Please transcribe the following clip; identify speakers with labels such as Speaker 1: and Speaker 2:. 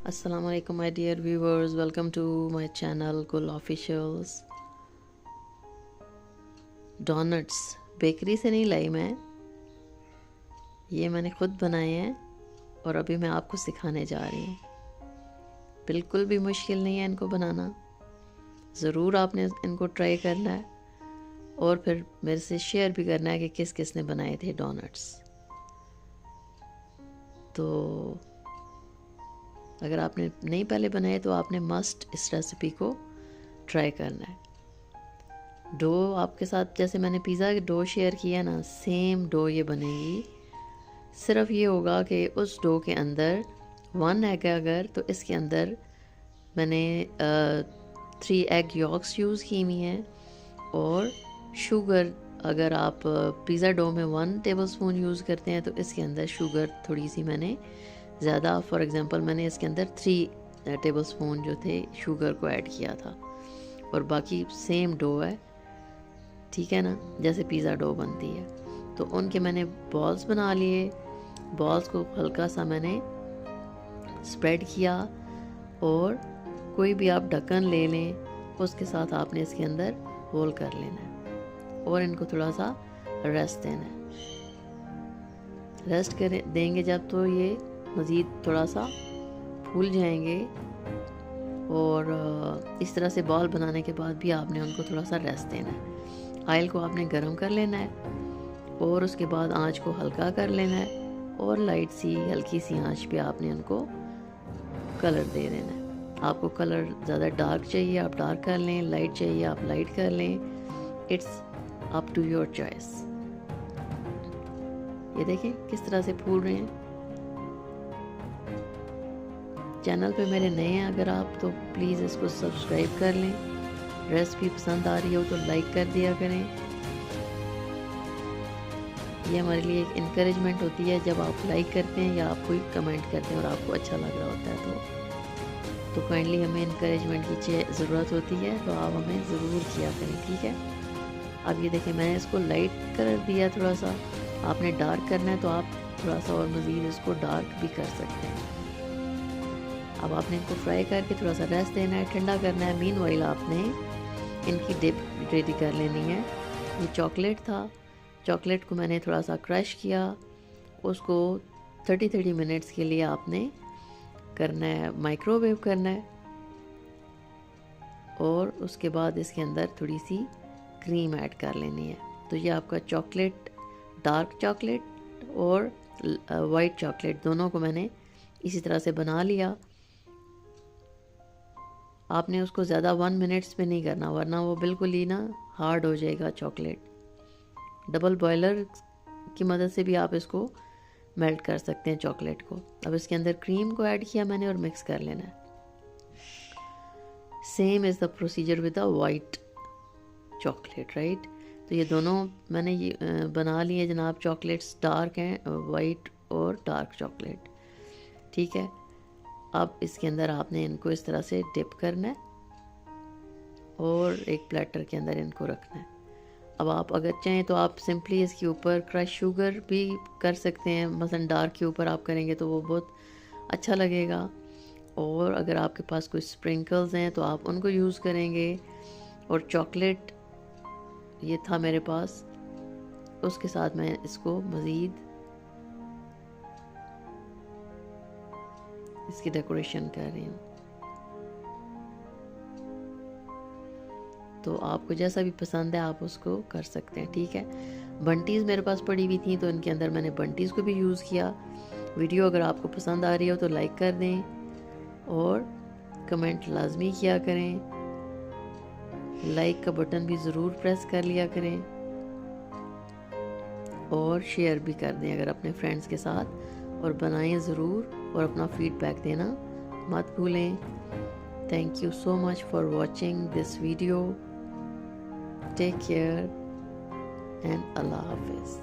Speaker 1: अस्सलाम वालेकुम my dear viewers, welcome to my channel Gul officials. Donuts bakery से नहीं लाई मैं, ये मैंने ख़ुद बनाए हैं और अभी मैं आपको सिखाने जा रही हूँ। बिल्कुल भी मुश्किल नहीं है इनको बनाना, ज़रूर आपने इनको ट्राई करना है और फिर मेरे से शेयर भी करना है कि किस किस ने बनाए थे डोनट्स। तो अगर आपने नहीं पहले बनाए तो आपने मस्ट इस रेसिपी को ट्राई करना है। डो आपके साथ जैसे मैंने पिज़्ज़ा के डो शेयर किया ना, सेम डो ये बनेगी। सिर्फ ये होगा कि उस डो के अंदर 1 एग है अगर, तो इसके अंदर मैंने 3 एग यॉक्स यूज़ की हुई हैं। और शुगर अगर आप पिज़्ज़ा डो में 1 टेबलस्पून यूज़ करते हैं तो इसके अंदर शुगर थोड़ी सी मैंने ज़्यादा, फॉर एग्ज़ाम्पल मैंने इसके अंदर 3 टेबलस्पून जो थे शुगर को ऐड किया था। और बाकी सेम डो है, ठीक है ना, जैसे पिज़्ज़ा डो बनती है। तो उनके मैंने बॉल्स बना लिए। बॉल्स को हल्का सा मैंने स्प्रेड किया और कोई भी आप ढक्कन ले लें, उसके साथ आपने इसके अंदर होल कर लेना है और इनको थोड़ा सा रेस्ट देना है। रेस्ट कर देंगे जब तो ये मज़ीद थोड़ा सा फूल जाएंगे। और इस तरह से बॉल बनाने के बाद भी आपने उनको थोड़ा सा रेस्ट देना है। ऑयल को आपने गरम कर लेना है और उसके बाद आंच को हल्का कर लेना है और लाइट सी हल्की सी आंच पे आपने उनको कलर दे देना है। आपको कलर ज़्यादा डार्क चाहिए आप डार्क कर लें, लाइट चाहिए आप लाइट कर लें। It's up to your choice. ये देखें किस तरह से फूल रहे हैं। चैनल पे मेरे नए हैं अगर आप, तो प्लीज़ इसको सब्सक्राइब कर लें। रेसिपी पसंद आ रही हो तो लाइक कर दिया करें। ये हमारे लिए एक इनकरेजमेंट होती है जब आप लाइक करते हैं या आप कोई कमेंट करते हैं और आपको अच्छा लग रहा होता है तो काइंडली हमें इनकरेजमेंट की ज़रूरत होती है, तो आप हमें ज़रूर किया करें, ठीक है। अब ये देखें मैंने इसको लाइट कलर दिया थोड़ा सा। आपने डार्क करना है तो आप थोड़ा सा और मज़ीद इसको डार्क भी कर सकते हैं। अब आपने इनको फ्राई करके थोड़ा सा रेस्ट देना है, ठंडा करना है। मीनवाइल आपने इनकी डिप रेडी कर लेनी है। ये चॉकलेट था, चॉकलेट को मैंने थोड़ा सा क्रश किया, उसको 30 मिनट्स के लिए आपने करना है, माइक्रोवेव करना है। और उसके बाद इसके अंदर थोड़ी सी क्रीम ऐड कर लेनी है। तो ये आपका चॉकलेट, डार्क चॉकलेट और वाइट चॉकलेट दोनों को मैंने इसी तरह से बना लिया। आपने उसको ज़्यादा 1 मिनट्स पे नहीं करना, वरना वो बिल्कुल ही ना हार्ड हो जाएगा चॉकलेट। डबल बॉयलर की मदद से भी आप इसको मेल्ट कर सकते हैं चॉकलेट को। अब इसके अंदर क्रीम को ऐड किया मैंने और मिक्स कर लेना है। Same is the procedure with the white chocolate, right. तो ये दोनों मैंने ये बना लिए जनाब। चॉकलेट्स डार्क हैं, वाइट और डार्क चॉकलेट, ठीक है। अब इसके अंदर आपने इनको इस तरह से डिप करना है और एक प्लेटर के अंदर इनको रखना है। अब आप अगर चाहें तो आप सिंपली इसके ऊपर क्रश शुगर भी कर सकते हैं। मसलन डार्क के ऊपर आप करेंगे तो वो बहुत अच्छा लगेगा। और अगर आपके पास कोई स्प्रिंकल्स हैं तो आप उनको यूज़ करेंगे। और चॉकलेट ये था मेरे पास, उसके साथ मैं इसको मज़ीद इसकी डेकोरेशन कर रही हूँ। तो आपको जैसा भी पसंद है आप उसको कर सकते हैं, ठीक है। बंटीज़ मेरे पास पड़ी हुई थी तो इनके अंदर मैंने बंटीज़ को भी यूज़ किया। वीडियो अगर आपको पसंद आ रही हो तो लाइक कर दें और कमेंट लाजमी किया करें। लाइक का बटन भी ज़रूर प्रेस कर लिया करें और शेयर भी कर दें अगर अपने फ्रेंड्स के साथ, और बनाएं ज़रूर और अपना फीडबैक देना मत भूलें। Thank you so much for watching this video. Take care and अल्लाह हाफिज़।